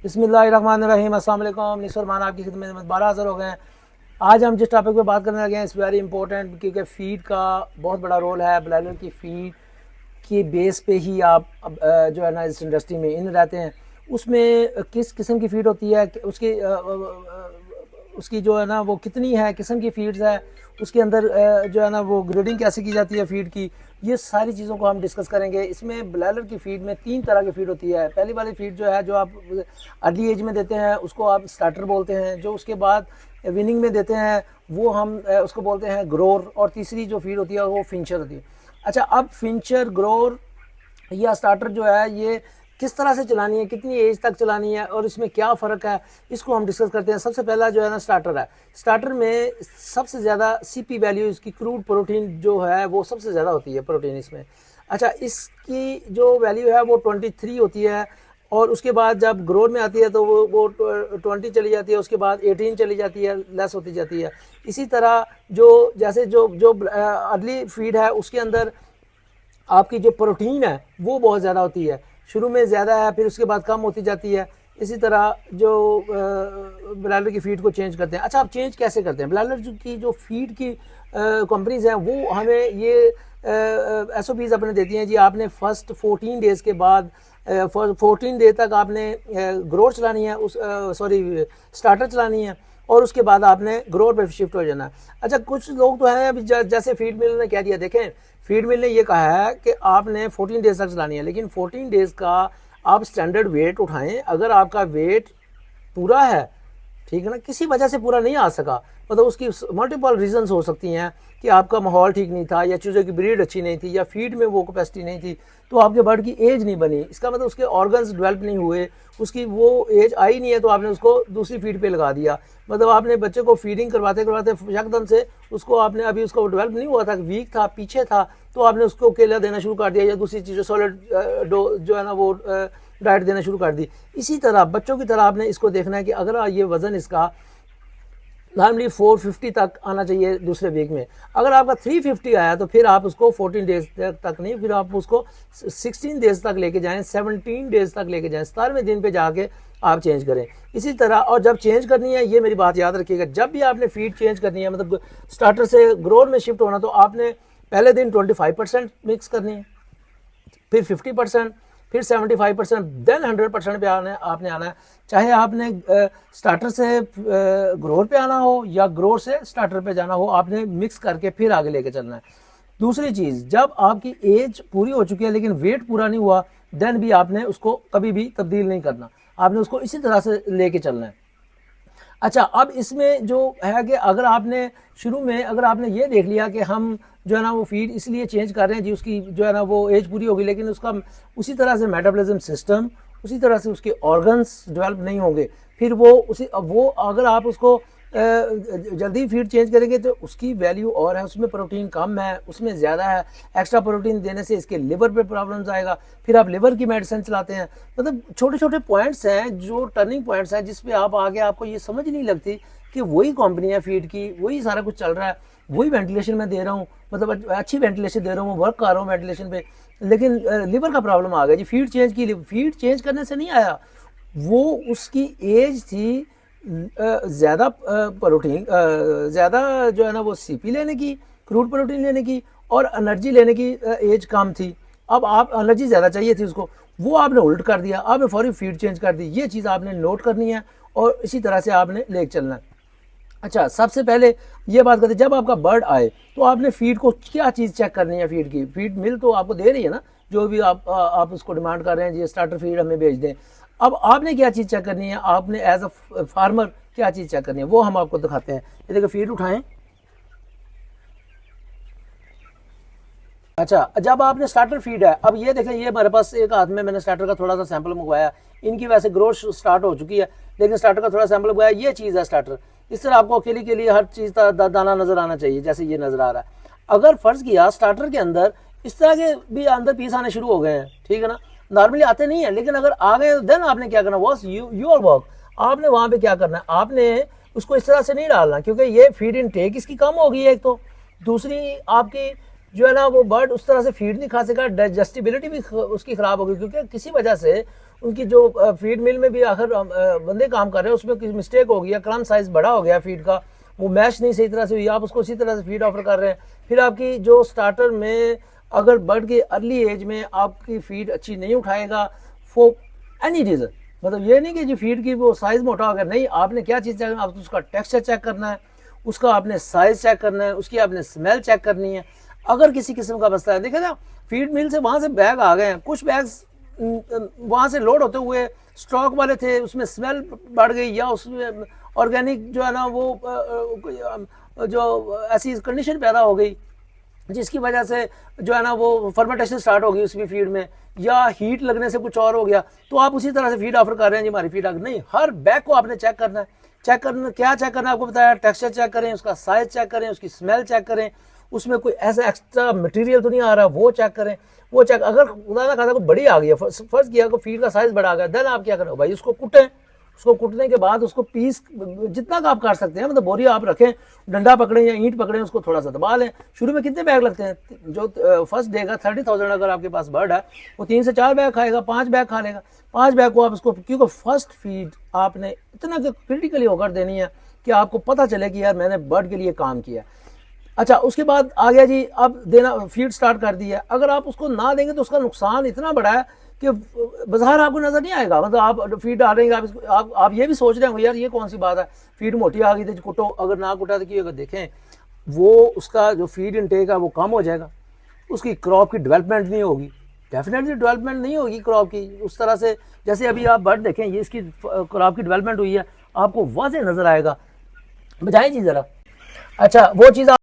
बिस्मिल्लाहिर्रहमानिर्रहीम। अस्सलाम वालेकुम। निसरमान आपकी खिदमत में 12 हाज़िर हो गए हैं। आज हम जिस टॉपिक पे बात करने लगे हैं इस वेरी इंपॉर्टेंट, क्योंकि फ़ीड का बहुत बड़ा रोल है। ब्लैलर की फ़ीड की बेस पे ही आप जो है ना इस इंडस्ट्री में इन रहते हैं। उसमें किस किस्म की फ़ीड होती है, उसकी जो है ना वो कितनी है किस्म की फ़ीड्स है, उसके अंदर जो है ना वो ग्रेडिंग कैसे की जाती है फ़ीड की, ये सारी चीज़ों को हम डिस्कस करेंगे। इसमें ब्लैलर की फ़ीड में 3 तरह की फ़ीड होती है। पहली वाली फ़ीड जो है, जो आप अर्ली एज में देते हैं, उसको आप स्टार्टर बोलते हैं। जो उसके बाद विनिंग में देते हैं वो हम उसको बोलते हैं ग्रोर। और तीसरी जो फ़ीड होती है वो फिंचर होती है। अच्छा, अब फिंचर, ग्रोर या स्टार्टर जो है ये किस तरह से चलानी है, कितनी एज तक चलानी है और इसमें क्या फ़र्क है, इसको हम डिस्कस करते हैं। सबसे पहला जो है ना स्टार्टर है। स्टार्टर में सबसे ज़्यादा सीपी वैल्यू, इसकी क्रूड प्रोटीन जो है वो सबसे ज़्यादा होती है, प्रोटीन इसमें। अच्छा, इसकी जो वैल्यू है वो 23 होती है। और उसके बाद जब ग्रोथ में आती है तो वो 20 चली जाती है, उसके बाद 18 चली जाती है, लेस होती जाती है। इसी तरह जो जैसे जो जो अर्ली फीड है उसके अंदर आपकी जो प्रोटीन है वो बहुत ज़्यादा होती है। शुरू में ज़्यादा है, फिर उसके बाद कम होती जाती है। इसी तरह जो ब्रायलर की फ़ीड को चेंज करते हैं। अच्छा, आप चेंज कैसे करते हैं? ब्रायलर की जो फीड की कंपनीज हैं वो हमें ये SOPs अपने देती हैं जी। आपने फर्स्ट 14 डेज़ के बाद 14 डे तक आपने ग्रोथ चलानी है, उस स्टार्टर चलानी है, और उसके बाद आपने ग्रोथ पे शिफ्ट हो जाना है। अच्छा, कुछ लोग तो हैं अभी जैसे फीड मिल ने कह दिया, देखें फीड मिल ने ये कहा है कि आपने 14 डेज तक चलानी है, लेकिन 14 डेज का आप स्टैंडर्ड वेट उठाएं। अगर आपका वेट पूरा है, ठीक है ना, किसी वजह से पूरा नहीं आ सका, मतलब उसकी मल्टीपल रीजंस हो सकती हैं कि आपका माहौल ठीक नहीं था, या चूज़े की ब्रीड अच्छी नहीं थी, या फीड में वो कैपेसिटी नहीं थी, तो आपके बर्ड की एज नहीं बनी। इसका मतलब उसके ऑर्गन्स डेवलप नहीं हुए, उसकी वो एज आई नहीं है, तो आपने उसको दूसरी फीड पे लगा दिया। मतलब आपने बच्चे को फीडिंग करवाते करवाते यकदम से उसको आपने अभी उसको डेवलप नहीं हुआ था, वीक था, पीछे था, तो आपने उसको केला देना शुरू कर दिया या दूसरी चीज़ें सॉलिड जो है ना वो डाइट देना शुरू कर दी। इसी तरह बच्चों की तरह आपने इसको देखना है कि अगर ये वज़न इसका नॉर्मली 450 तक आना चाहिए दूसरे वीक में, अगर आपका 350 आया तो फिर आप उसको 14 डेज तक नहीं, फिर आप उसको 16 डेज तक लेके जाएं, 17 डेज तक लेके जाएं, 17वें दिन पे जाके आप चेंज करें। इसी तरह, और जब चेंज करनी है, ये मेरी बात याद रखिएगा, जब भी आपने फीड चेंज करनी है, मतलब स्टार्टर से ग्रोथ में शिफ्ट होना, तो आपने पहले दिन 25% मिक्स करनी है, फिर 50%, फिर 75%, देन 100% पे आपने आना है। चाहे आपने स्टार्टर से ग्रोर पे आना हो या ग्रोर से स्टार्टर पे जाना हो, आपने मिक्स करके फिर आगे लेके चलना है। दूसरी चीज़, जब आपकी एज पूरी हो चुकी है लेकिन वेट पूरा नहीं हुआ, देन भी आपने उसको कभी भी तब्दील नहीं करना, आपने उसको इसी तरह से लेके चलना है। अच्छा, अब इसमें जो है कि अगर आपने शुरू में अगर आपने ये देख लिया कि हम जो है ना वो फीड इसलिए चेंज कर रहे हैं जी, उसकी जो है ना वो एज पूरी होगी, लेकिन उसका उसी तरह से मेटाबॉलिज्म सिस्टम, उसी तरह से उसके ऑर्गन्स डेवलप नहीं होंगे, फिर वो अगर आप उसको जल्दी फीड चेंज करेंगे तो उसकी वैल्यू और है, उसमें प्रोटीन कम है, उसमें ज़्यादा है। एक्स्ट्रा प्रोटीन देने से इसके लिवर पे प्रॉब्लम्स आएगा, फिर आप लिवर की मेडिसिन चलाते हैं। मतलब छोटे छोटे पॉइंट्स हैं जो टर्निंग पॉइंट्स हैं, जिसपे आप आगे आपको ये समझ नहीं लगती कि वही कंपनी है फीड की, वही सारा कुछ चल रहा है, वही वेंटिलेशन में दे रहा हूँ, मतलब अच्छी वेंटिलेशन दे रहा हूँ, वर्क कर रहा हूँ वेंटिलेशन पे, लेकिन लिवर का प्रॉब्लम आ गया जी। फीड चेंज की, फीड चेंज करने से नहीं आया, वो उसकी एज थी ज़्यादा प्रोटीन, ज़्यादा जो है ना वो सीपी लेने की, क्रूड प्रोटीन लेने की, और एनर्जी लेने की एज कम थी। अब आप एनर्जी ज़्यादा चाहिए थी उसको, वो आपने उल्ट कर दिया, आपने फौरी फीड चेंज कर दी। ये चीज़ आपने नोट करनी है और इसी तरह से आपने लेके चलना है। अच्छा, सबसे पहले ये बात करते, जब आपका बर्ड आए तो आपने फीड को क्या चीज़ चेक करनी है। फीड की, फीड मिल तो आपको दे रही है ना, जो भी आप उसको डिमांड कर रहे हैं जी स्टार्टर फीड हमें भेज दें। अब आपने क्या चीज़ चेक करनी है, आपने एज अ फार्मर क्या चीज़ चेक करनी है, वो हम आपको दिखाते हैं। ये देखो, फीड उठाएं। अच्छा, जब आपने स्टार्टर फीड है, अब ये देखें, ये हमारे पास एक हाथ में मैंने स्टार्टर का थोड़ा सा सैंपल मंगवाया। इनकी वैसे ग्रोथ स्टार्ट हो चुकी है, लेकिन स्टार्टर का थोड़ा सैंपल मंगवाया। ये चीज़ है स्टार्टर। इस तरह आपको अकेली के लिए हर चीज़ का दाना नजर आना चाहिए, जैसे ये नजर आ रहा है। अगर फर्ज किया स्टार्टर के अंदर इस तरह के भी अंदर पीस आने शुरू हो गए हैं, ठीक है ना, नॉर्मली आते नहीं है, लेकिन अगर आ गए देन आपने क्या करना, वॉज योर वर्क। आपने वहां पे क्या करना है, आपने उसको इस तरह से नहीं डालना, क्योंकि ये फीड इनटेक इसकी कम हो गई है एक तो, दूसरी आपकी जो है ना वो बर्ड उस तरह से फीड नहीं खा सका, डाइजेस्टिबिलिटी भी उसकी ख़राब हो गई, क्योंकि किसी वजह से उनकी जो फीड मिल में भी आखिर बंदे काम कर रहे हैं, उसमें कुछ मिस्टेक हो गया, क्रम साइज बड़ा हो गया फीड का, वो मैच नहीं सही तरह से हुई, आप उसको उसी तरह से फीड ऑफर कर रहे हैं। फिर आपकी जो स्टार्टर में अगर बर्ड की अर्ली एज में आपकी फीड अच्छी नहीं उठाएगा फॉर एनी रीज़न, मतलब ये नहीं कि जी फीड की वो साइज़ मोटा हो गया, नहीं, आपने क्या चीज़ चेक करना है, आपको उसका टेक्सचर चेक करना है, उसका आपने साइज़ चेक करना है, उसकी आपने स्मेल चेक करनी है। अगर किसी किस्म का मसला है, देखिए ना, फीड मिल से वहाँ से बैग आ गए हैं, कुछ बैग्स वहाँ से लोड होते हुए स्टॉक वाले थे, उसमें स्मेल बढ़ गई या उसमें ऑर्गेनिक जो है ना वो जो ऐसी कंडीशन पैदा हो गई जिसकी वजह से जो है ना वो फर्मेंटेशन स्टार्ट हो गई उसकी फीड में, या हीट लगने से कुछ और हो गया, तो आप उसी तरह से फीड ऑफर कर रहे हैं जी हमारी फीड नहीं। हर बैग को आपने चेक करना है। चेक करना क्या चेक करना है आपको बताया, टेक्सचर चेक करें, उसका साइज चेक करें, उसकी स्मेल चेक करें, उसमें कोई ऐसा एक्स्ट्रा मटेरियल तो नहीं आ रहा, वो चेक करें। वो चेक अगर खुदा ना खासा को बड़ी आ गई, फर्स्ट किया को फीड का साइज बड़ा आ गया, देन आप क्या करें भाई, उसको कुटें। उसको कुटने के बाद उसको पीस जितना का आप काट सकते हैं, मतलब बोरी आप रखें, डंडा पकड़ें या ईंट पकड़ें, उसको थोड़ा सा दबा लें। शुरू में कितने बैग लगते हैं, जो फर्स्ट डे का 30,000 अगर आपके पास बर्ड है, वो 3 से 4 बैग खाएगा, 5 बैग खा लेगा। 5 बैग को आप उसको, क्योंकि फर्स्ट फीड आपने इतना क्रिटिकली होकर देनी है कि आपको पता चले कि यार मैंने बर्ड के लिए काम किया। अच्छा, उसके बाद आ गया जी, अब देना फीड स्टार्ट कर दी है, अगर आप उसको ना देंगे तो उसका नुकसान इतना बड़ा है कि बाजार आपको नजर नहीं आएगा। मतलब आप फीड डालेंगे, आप ये भी सोच रहे होंगे यार ये कौन सी बात है, फीड मोटी आ गई थी कुटो, अगर ना कुटा तो अगर देखें वो उसका जो फीड इनटेक है वो कम हो जाएगा, उसकी क्रॉप की डेवलपमेंट नहीं होगी, डेफिनेटली डेवलपमेंट नहीं होगी क्रॉप की उस तरह से। जैसे अभी आप बर्ड देखें, ये इसकी क्रॉप की डेवलपमेंट हुई है, आपको वाज़ेह नजर आएगा। बजाएं जी जरा। अच्छा, वो चीज़